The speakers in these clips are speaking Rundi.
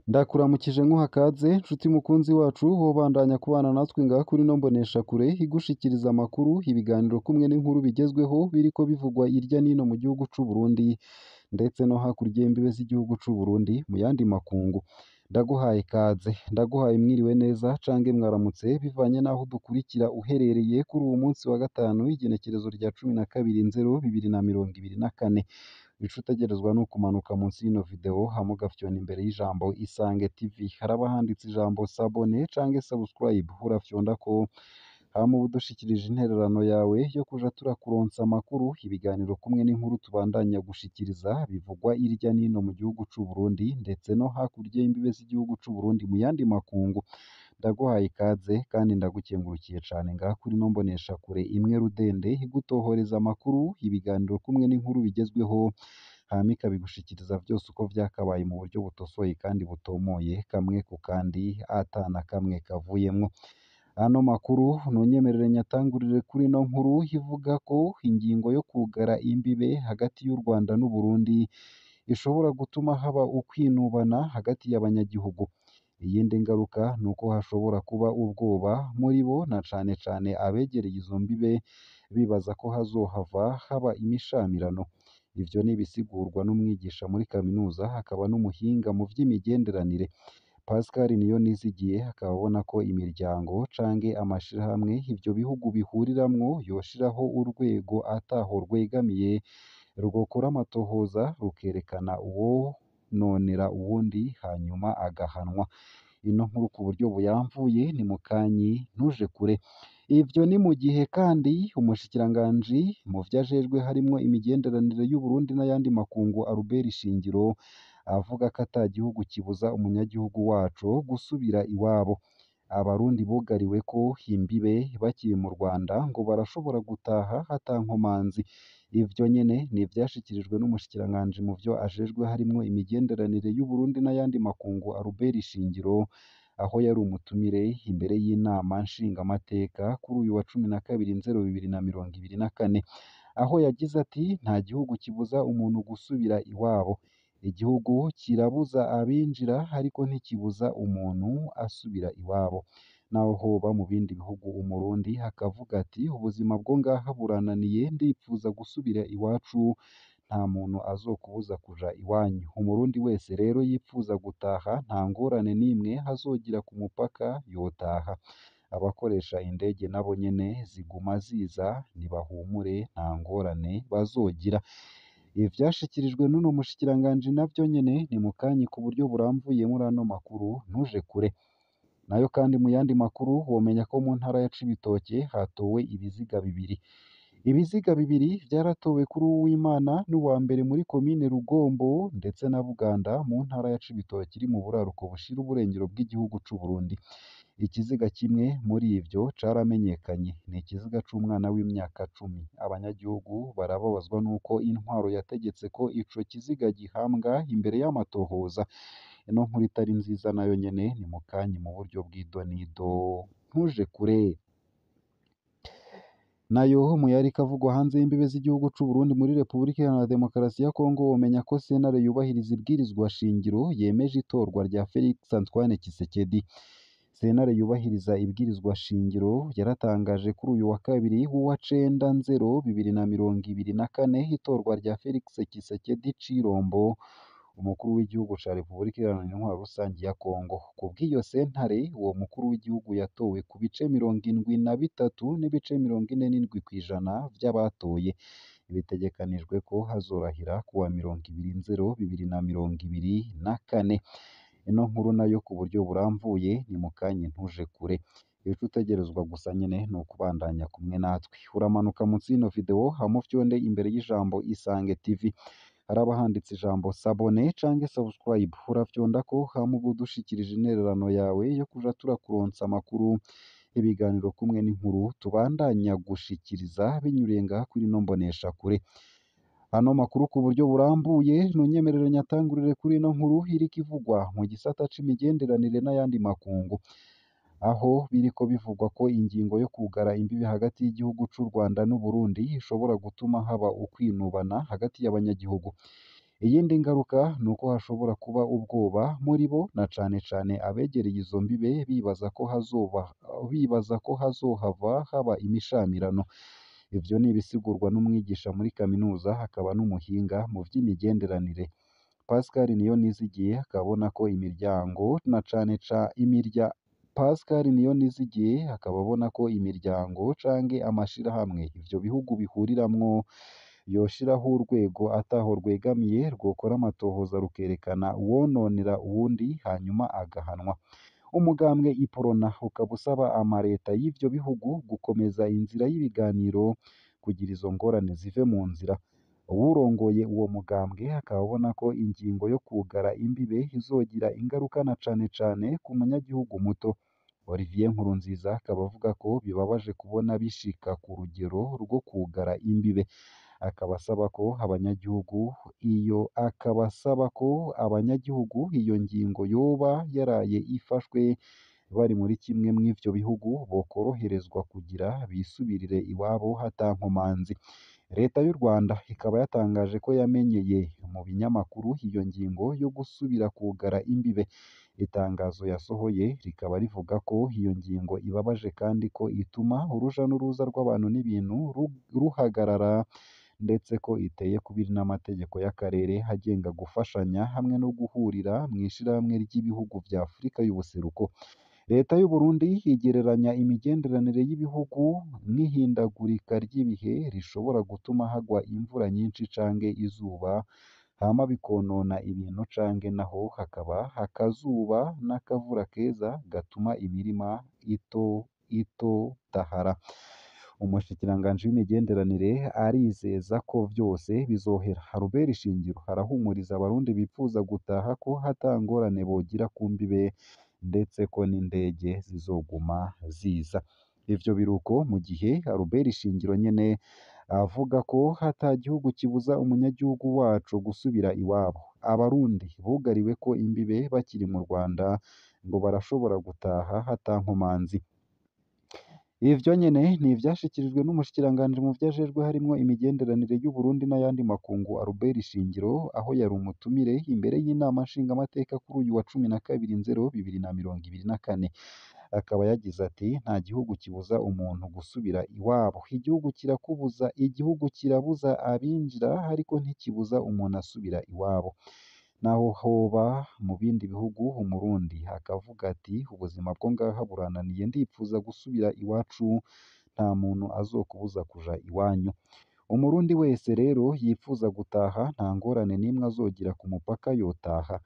Ndakuramukije nkuha kaze nshuti mukunzi wacu wobandanya kubana natwe ngaha kuri ino mboneshakure igushikiriza amakuru, ibiganiro kumwe n'inkuru bigezweho biriko bivugwa irya nino mu gihugu c'u Burundi ndetse no hakurya y'imbibe z'igihugu c'u Burundi mu yandi makungu. Ndaguhaye kaze, ndaguhaye mwiriwe neza cange mwaramutse bivanye n'aho udukurikira uherereye kuri uwu munsi wa gatanu igenekerezo rya 12/0/2024. Ico utegerezwa ni ukumanuka munsi y'ino video hama ugafyona imbere y'ijambo Isange TV, haraba handitse ijambo sabone cange subscribe, urafyondako hama uba udushikirije intererano yawe yo kuja turakuronsa amakuru, ibiganiro kumwe n'inkuru tubandanya gushikiriza bivugwa irya nino mu gihugu c'u Burundi ndetse no hakurya y'imbibe z'igihugu c'u Burundi mu yandi makungu. Ndaguhaye ikaze kandi ndagukengurukiye cane ngaha kuri ino mboneshakure imwe rudende igutohoreza amakuru, ibiganiro kumwe n'inkuru bigezweho hama ikabigushikiriza vyose uko vyakabaye mu buryo butosoye kandi butomoye, kamwe ku kandi ata na kamwe kavuyemwo. Ano makuru nunyemerere nyatangurire kuri ino nkuru ivuga ko ingingo yo kwugara imbibe hagati y'u Rwanda n'u Burundi ishobora gutuma haba ukwinubana hagati y'abanyagihugu. Iyindi ngaruka ni uko hashobora kuba ubwoba muri bo na cane cane abegereye izo mbibe bibaza ko hazohava haba imishamirano. Ivyo ni ibisigurwa n'umwigisha muri kaminuza hakaba n'umuhinga mu vy'imigenderanire. Pascal Niyonizigiye akaba abona ko imiryango cange amashirahamwe ivyo bihugu bihuriramwo yoshiraho urwego ataho rwegamiye rugokora amatohoza rukerekana uwononera uwundi hanyuma agahanwa. Ino nkuru ku buryo buyamvuye ni mukanyi ntuje kure. Ivyo ni mu gihe kandi umushikiranganji mu vyo ajejwe harimwo imigenderanire y'u Burundi n'ayandi makungu Albert Shingiro avuga ko ata gihugu kibuza umunyagihugu waco gusubira iwabo. Abarundi bugariweko imbibe bakiri mu Rwanda ngo barashobora gutaha ata nkomanzi. Ivyo nyene ni ivyashikirijwe n'umushikiranganji mu vyo ajejwe harimwo imigenderanire y'u Burundi n'ayandi makungu Albert Shingiro aho yari umutumire imbere y'inama nshingamateka kuri uyu wa 12/0/2024, aho yagize ati nta gihugu kibuza umuntu gusubira iwabo. Igihugu kirabuza abinjira ariko ntikibuza umuntu asubira iwabo. Naho hoba mu bindi bihugu umurundi hakavuga ati ubuzima bwo ngaha burananiye ndipfuza gusubira iwacu, nta muntu azokubuza kuja iwanyu. Umurundi wese rero yipfuza gutaha nta ngorane n'imwe hazogira ku mupaka yotaha. Abakoresha indege nabo nyene ziguma ziza nibahumure nta ngorane bazogira. Ivyashikirijwe n'uno mushikiranganji navyo nyene ni mukanyi ku buryo buramvuye muri ano makuru ntuje kure. Nayo kandi mu yandi makuru womenya ko mu ntara ya Cibitoke hatowe ibiziga bibiri. Ibiziga bibiri vyaratowe kuri Uwimana n'uwa mbere muri komine Rugombo ndetse na Buganda mu ntara ya Cibitoke iri mu buraruko bushira uburengero bw'igihugu c'u Burundi. Ikiziga kimwe muri ivyo caramenyekanye, ni ikiziga c'umwana w'imyaka 10. Abanyagihugu barababazwa nuko intwaro yategetse ko ico kiziga gihambwa imbere y'amatohoza. Ino nkuru itari nziza nayo nyene ni mukanyi mu buryo bw'idonido ntuje kure. Nayo mu yariko avugwa hanze y'imbibe z'igihugu c'u Burundi muri Repubulika Iharanira Demokarasi ya Kongo womenya ko sentare yubahiriza ibwirizwa shingiro yemeje itorwa rya Felix Antoine Tshisekedi. Sentare yubahiriza ibwirizwa shingiro yaratangaje kuri uyu wa kabiri w'uwa 9/0/2024 itorwa rya Felix Tshisekedi Chilombo umukuru w'igihugu ca Repubulika Iharanira Intwaro Rusangi ya Kongo. Kubw'iyo sentare uwo mukuru w'igihugu yatowe ku bice 73.47% vy'abatoye. Bitegekanijwe ko hazorahira kuwa 20/0/2024. Ino nkuru nayo ku buryo buramvuye ni mukanyi ntuje kure. Ico utegerezwa gusa nyene ni ukubandanya kumwe natwe. Uramanuka munsi y'ino video hama ufyonde imbere y'ijambo Isange TV. Haraba handitse ijambo sabone cange subscribe, urafyondako hama uba udushikirije intererano yawe yo kuja turakuronsa amakuru, ibiganiro kumwe n'inkuru tubandanya gushikiriza binyuriye ngaha kuri ino mboneshakure. Ano makuru ku buryo burambuye nunyemerere nyatangurire kuri ino nkuru iriko ivugwa mu gisata c'imigenderanire n'ayandi makungu, aho biriko bivugwa ko ingingo yo kwugara imbibe hagati y'igihugu c'u Rwanda n'u Burundi ishobora gutuma haba ukwinubana hagati y'abanyagihugu. Iyindi ngaruka ni uko hashobora kuba ubwoba muri bo na cane cane abegereye izo mbibe bibaza ko hazohava haba imishamirano. Ivyo ni ibisigurwa n'umwigisha muri kaminuza hakaba n'umuhinga mu vy'imigenderanire. Pascal Niyonizigiye akaba abona ko imiryango na cane Pascal Niyonizigiye akaba abona ko imiryango canke amashirahamwe ivyo bihugu bihuriramwo yoshiraho urwego ataho rwegamiye rwokora amatohoza rukerekana uwononera uwundi hanyuma agahanwa. Umugambwe Iprona ukaba usaba amareta y'ivyo bihugu gukomeza inzira y'ibiganiro kugira izo ngorane zive mu nzira. Uwurongoye uwo mugambwe akaba abona ko ingingo yo kwugara imbibe izogira ingaruka na cane cane ku munyagihugu muto. Olivier Nkurunziza akaba avuga ko bibabaje kubona bishika ku rugero rwo kwugara imbibe. Akaba asaba ko abanyagihugu iyo ngingo yoba yaraye ifashwe bari muri kimwe mw'ivyo bihugu bokoroherezwa kugira bisubirire iwabo ata nkomanzi. Leta y'u Rwanda ikaba yatangaje ko yamenyeye mu binyamakuru iyo ngingo yo gusubira kwugara imbibe. Itangazo yasohoye rikaba rivuga ko iyo ngingo ibabaje kandi ko ituma uruja n'uruza rw'abantu n'ibintu ruhagarara, ndetse ko iteye kubiri n'amategeko y'akarere agenga gufashanya hamwe no guhurira mw'ishirahamwe ry'ibihugu vya Afurika y'ubuseruko. Leta y'u Burundi igereranya imigenderanire y'ibihugu n'ihindagurika ry'ibihe rishobora gutuma hagwa imvura nyinshi canke izuba hama bikonona ibintu canke naho hakaba akazuba n'akavura keza gatuma imirima itotahara. Umushikiranganji w'imigenderanire arizeza ko vyose bizohera. Albert Shingiro arahumuriza abarundi bipfuza gutaha ko ata ngorane bogira ku mbibe ndetse ko n'indege zizoguma ziza. Ivyo biruko mu gihe Albert Shingiro nyene avuga ko ata gihugu kibuza umunyagihugu waco gusubira iwabo. Abarundi bugariwe ko imbibe bakiri mu Rwanda ngo barashobora gutaha ata nkomanzi. Ivyo nyene ni ivyashikirijwe n'umushikiranganji mu vyo ajejwe harimwo imigenderanire y'u Burundi n'ayandi makungu Albert Shingiro aho yari umutumire imbere y'inama nshingamateka kuri uyu wa 12/2024. Akaba yagize ati nta gihugu kibuza umuntu gusubira iwabo. Igihugu kirabuza abinjira ariko ntikibuza umuntu asubira iwabo. Naho hoba mu bindi bihugu umurundi akavuga ati ubuzima bwo ngaha burananiye ndipfuza gusubira iwacu, nta muntu azokubuza kuja iwanyu. Umurundi wese rero yipfuza gutaha nta ngorane n'imwe azogira ku mupaka yotaha.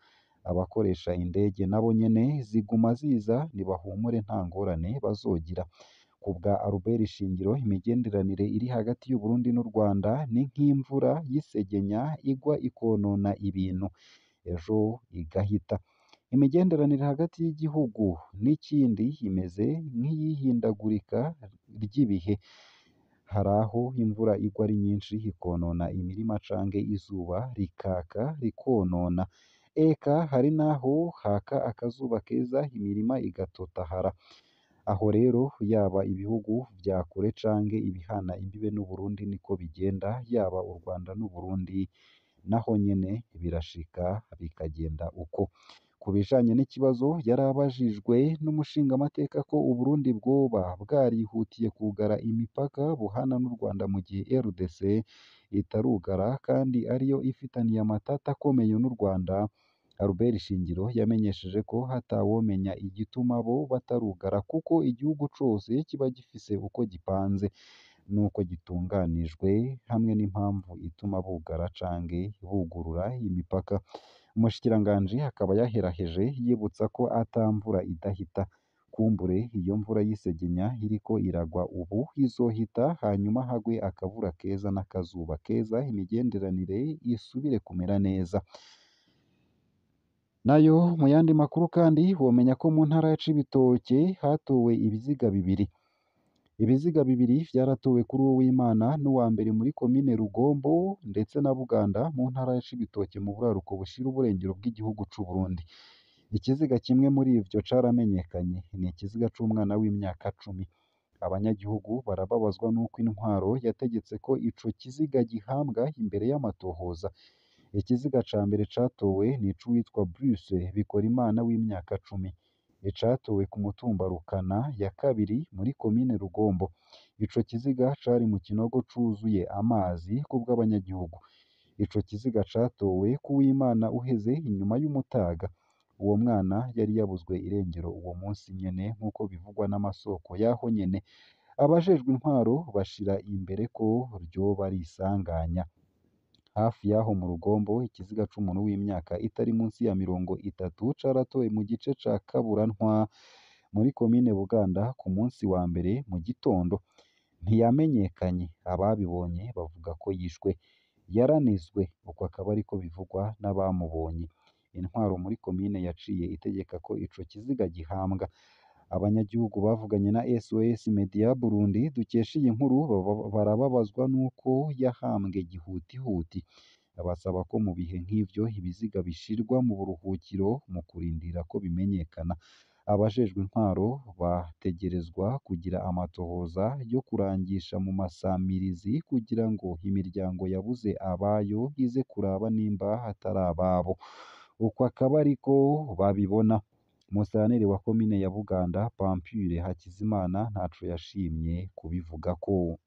Abakoresha indege nabo nyene ziguma ziza nibahumure nta ngorane bazogira. Ku bwa Albert Shingiro imigenderanire iri hagati y'u Burundi n'u Rwanda ni nk'imvura y'isegenya igwa ikonona ibintu ejo igahita. Imigenderanire hagati y'igihugu n'ikindi imeze nk'iyihindagurika ry'ibihe. Hari aho imvura igwa ari nyinshi ikonona imirima canke izuba rikaka rikonona. Eka hari naho haka akazuba keza imirima igatotahara. Aho rero yaba ibihugu vya kure canke ibihana imbibe n'u Burundi niko bigenda, yaba u Rwanda n'u Burundi naho nyene birashika bikagenda uko. Ku bijanye n'ikibazo yarabajijwe n'umushingamateka ko u Burundi bwoba bwarihutiye kugara imipaka buhana n'u Rwanda mu gihe RDC itarugara kandi ariyo ifitaniye amatata akomeye n'u Rwanda. Albert Shingiro yamenyesheje ko hatawomenya igituma bo batarugara kuko igihugu cose kiba gifise uko gipanze n'uko gitunganijwe hamwe n'impamvu ituma bugara canke bugurura imipaka. Umushikiranganji akaba yaheraheje yibutsa ko ata mvura idahita. Kumbure iyo mvura y'isegenya iriko iragwa ubu izohita hanyuma hagwe akavura keza n'akazuba keza imigenderanire isubire kumera neza. Nayo mu yandi makuru kandi womenya ko mu ntara ya Cibitoke hatowe ibiziga bibiri. Ibiziga bibiri vyaratowe kuri uwo w'Imana n'uwa mbere muri komine Rugombo ndetse na Buganda mu ntara ya Cibitoke mu buraruko bushira uburengero bw'igihugu c'u Burundi. Ikiziga kimwe muri ivyo caramenyekanye, ni ikiziga c'umwana w'imyaka 10. Abanyagihugu barababazwa n'uko intwaro yategetse ko ico kiziga gihambwa imbere y'amatohoza. Ikiziga ca mbere catowe ni ic'uwitwa Bruce Bikorimana w'imyaka 10, catowe ku mutumba Rukana ya kabiri muri komine Rugombo. Ico kiziga cari mu kinogo cuzuye amazi kubw'abanyagihugu. Ico kiziga catowe kuw'Imana uheze inyuma y'umutaga. Uwo mwana yari yabuzwe irengero uwo munsi nyene nk'uko bivugwa n'amasoko yaho nyene. Abajejwe intwaro bashira imbere ko ryoba ari isanganya. Hafi y'aho mu Rugombo, ikiziga c'umuntu w'imyaka itari munsi ya 30 caratowe mu gice ca Kaburantwa muri komine Buganda ku munsi wa mbere mu gitondo. Ntiyamenyekanye, ababibonye bavuga ko yishwe. Yaranizwe, uko akaba ariko bivugwa n'abamubonye. Intwaro muri komine yaciye itegeka ko ico kiziga gihambwa. Abanyagihugu bavuganye na SOS Media Burundi dukesha iyi nkuru barababazwa n'uko yahambwe gihutihuti. Basaba ko mu bihe nk'ivyo ibiziga bishirwa mu buruhukiro mu kurindira ko bimenyekana. Abajejwe intwaro bategerezwa kugira amatohoza yo kurangisha mu masamirizi kugira ngo imiryango yabuze abayo ize kuraba nimba hatari ababo. Uko akaba ariko babibona. Musitanteri wa komine ya Buganda Pamphile Hakizimana ntaco yashimye kubivugako.